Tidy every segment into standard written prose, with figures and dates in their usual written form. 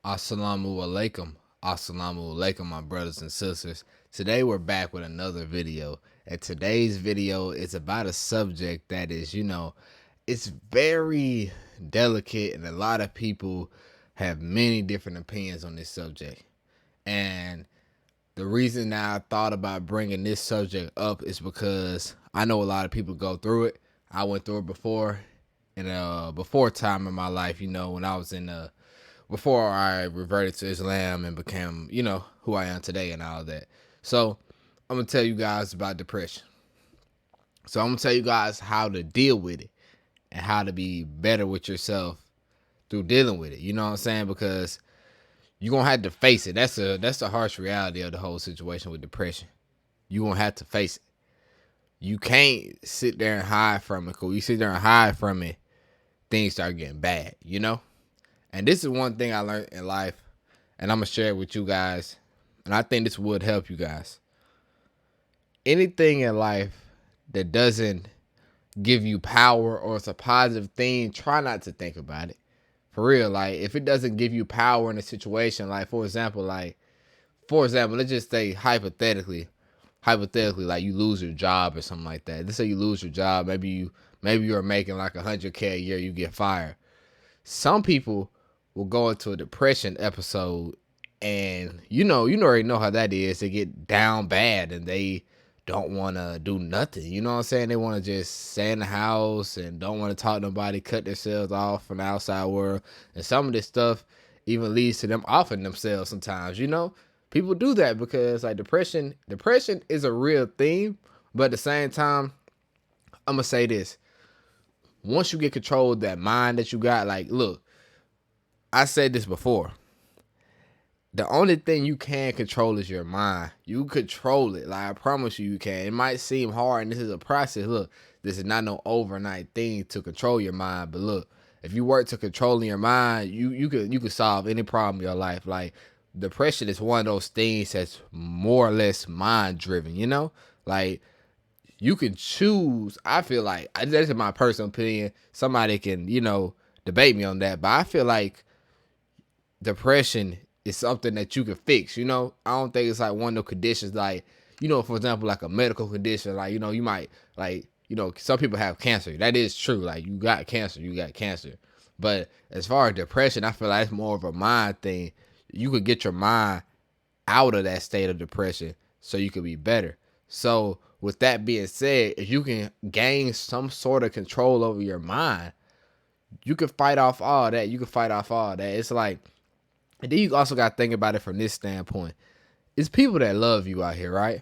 Assalamu alaikum. Assalamu alaikum, my brothers and sisters. Today we're back with another video. And today's video is about a subject that is, it's very delicate, and a lot of people have many different opinions on this subject. And the reason that I thought about bringing this subject up is because I know a lot of people go through it. I went through it before, in a before time in my life, when I was before I reverted to Islam and became, who I am today and all that. So I'm gonna tell you guys about depression. So I'm gonna tell you guys how to deal with it and how to be better with yourself through dealing with it. You know what I'm saying? Because you're gonna have to face it. That's the harsh reality of the whole situation with depression. You're gonna have to face it. You can't sit there and hide from it. Cause you sit there and hide from it, things start getting bad. And this is one thing I learned in life, and I'm gonna share it with you guys. And I think this would help you guys. Anything in life that doesn't give you power or it's a positive thing, try not to think about it. For real, like if it doesn't give you power in a situation, like for example, let's just say hypothetically, like you lose your job or something like that. Let's say you lose your job, maybe you're making like 100K a year, you get fired. Some people will go into a depression episode, and you already know how that is. They get down bad and they don't want to do nothing. You know what I'm saying? They want to just stay in the house and don't want to talk to nobody, cut themselves off from the outside world. And some of this stuff even leads to them offing themselves sometimes. People do that because like depression is a real thing. But at the same time, I'm gonna say this: once you get control of that mind that you got, like, look, I said this before. The only thing you can control is your mind. You control it. Like, I promise you can. It might seem hard, and this is a process. Look, this is not no overnight thing to control your mind. But look, if you work to controlling your mind, you could solve any problem in your life. Like, depression is one of those things that's more or less mind driven. Like, you can choose. I feel like that's my personal opinion. Somebody can, debate me on that, but I feel like depression is something that you can fix. I don't think it's like one of the conditions, like, for example, like a medical condition, like, you might, like, some people have cancer. That is true. Like, you got cancer. But as far as depression, I feel like it's more of a mind thing. You could get your mind out of that state of depression so you could be better. So with that being said, if you can gain some sort of control over your mind, you can fight off all that. It's like, and then you also got to think about it from this standpoint. It's people that love you out here, right?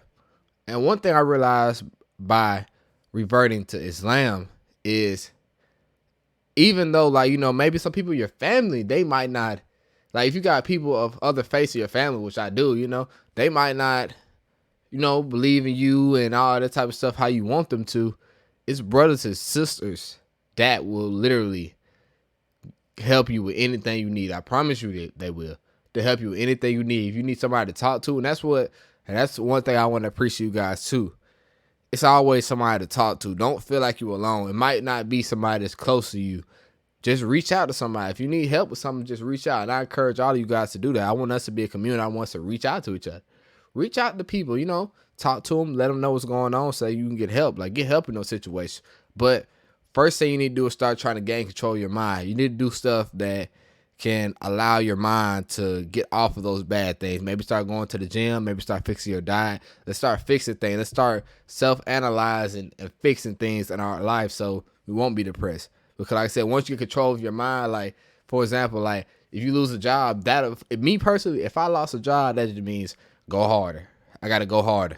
And one thing I realized by reverting to Islam is, even though, like, maybe some people in your family, they might not, like, if you got people of other faiths of your family, which I do, they might not, believe in you and all that type of stuff how you want them to. It's brothers and sisters that will literally help you with anything you need. I promise you that they will. They help you with anything you need. If you need somebody to talk to, and that's one thing I want to appreciate you guys too. It's always somebody to talk to. Don't feel like you're alone. It might not be somebody that's close to you. Just reach out to somebody. If you need help with something, just reach out. And I encourage all of you guys to do that. I want us to be a community. I want us to reach out to each other. Reach out to people, talk to them, let them know what's going on so you can get help. Like, get help in those situations. But first thing you need to do is start trying to gain control of your mind. You need to do stuff that can allow your mind to get off of those bad things. Maybe start going to the gym. Maybe start fixing your diet. Let's start fixing things. Let's start self-analyzing and fixing things in our life so we won't be depressed. Because like I said, once you get control of your mind, like, for example, like if you lose a job, me personally, if I lost a job, that just means go harder. I gotta go harder.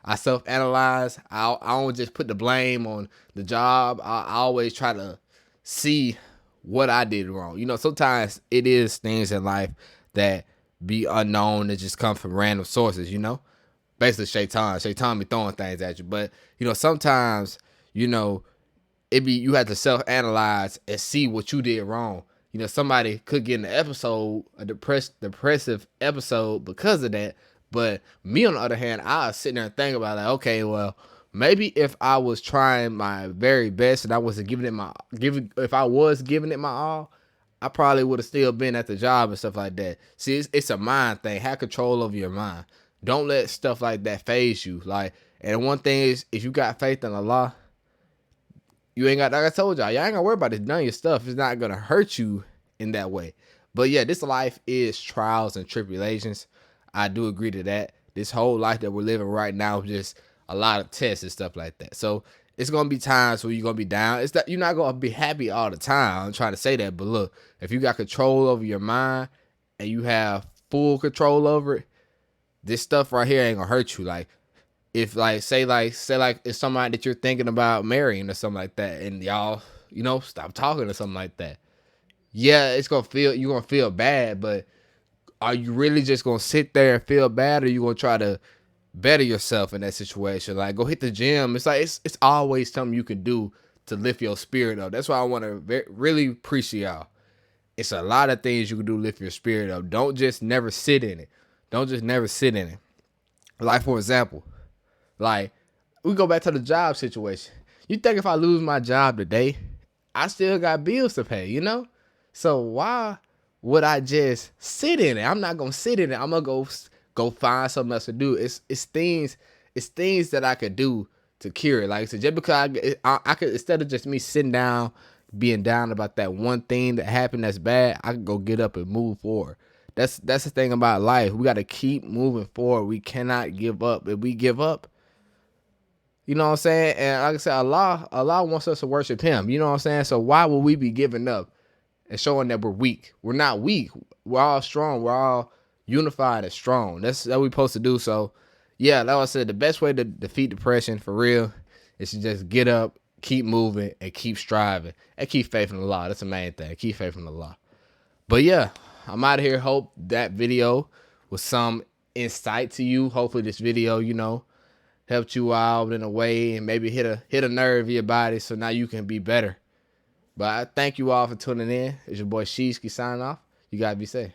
I self-analyze. I don't just put the blame on the job. I always try to see what I did wrong. Sometimes it is things in life that be unknown that just come from random sources. Basically Shaitan be throwing things at you. But sometimes you have to self-analyze and see what you did wrong. Somebody could get in an episode, a depressive episode because of that. But me, on the other hand, I sit there and think about, like, okay, well, maybe if I was trying my very best and I wasn't if I was giving it my all, I probably would have still been at the job and stuff like that. See, it's a mind thing. Have control over your mind. Don't let stuff like that phase you. Like, and one thing is, if you got faith in Allah, you ain't got, like I told y'all ain't gonna worry about it. None of your stuff is not gonna hurt you in that way. But yeah, this life is trials and tribulations. I do agree to that. This whole life that we're living right now is just a lot of tests and stuff like that. So it's gonna be times where you're gonna be down. It's that you're not gonna be happy all the time. I'm trying to say that, but look, if you got control over your mind and you have full control over it, this stuff right here ain't gonna hurt you. Like, if say it's somebody that you're thinking about marrying or something like that, and y'all, stop talking or something like that. Yeah, you're gonna feel bad, but are you really just gonna sit there and feel bad, or you gonna try to better yourself in that situation? Like, go hit the gym. It's like it's always something you can do to lift your spirit up. That's why I want to really appreciate y'all. It's a lot of things you can do to lift your spirit up. Don't just never sit in it. Don't just never sit in it. Like, for example, like, we go back to the job situation. You think if I lose my job today, I still got bills to pay, So why would I just sit in it? I'm not gonna sit in it. I'm gonna go find something else to do. It's things that I could do to cure it. Like, so just because I could, instead of just me sitting down, being down about that one thing that happened that's bad, I could go get up and move forward. That's the thing about life. We got to keep moving forward. We cannot give up. If we give up, you know what I'm saying? And like I said, Allah wants us to worship him. You know what I'm saying? So why would we be giving up and showing that we're weak? We're not weak. We're all strong. We're all unified and strong. That's what we're supposed to do. So yeah, like I said, the best way to defeat depression for real is to just get up, keep moving, and keep striving. And keep faith in Allah. That's the main thing. Keep faith in Allah. But yeah, I'm out of here. Hope that video was some insight to you. Hopefully this video, helped you out in a way and maybe hit a nerve in your body so now you can be better. But I thank you all for tuning in. It's your boy Sheedskii signing off. You gotta be safe.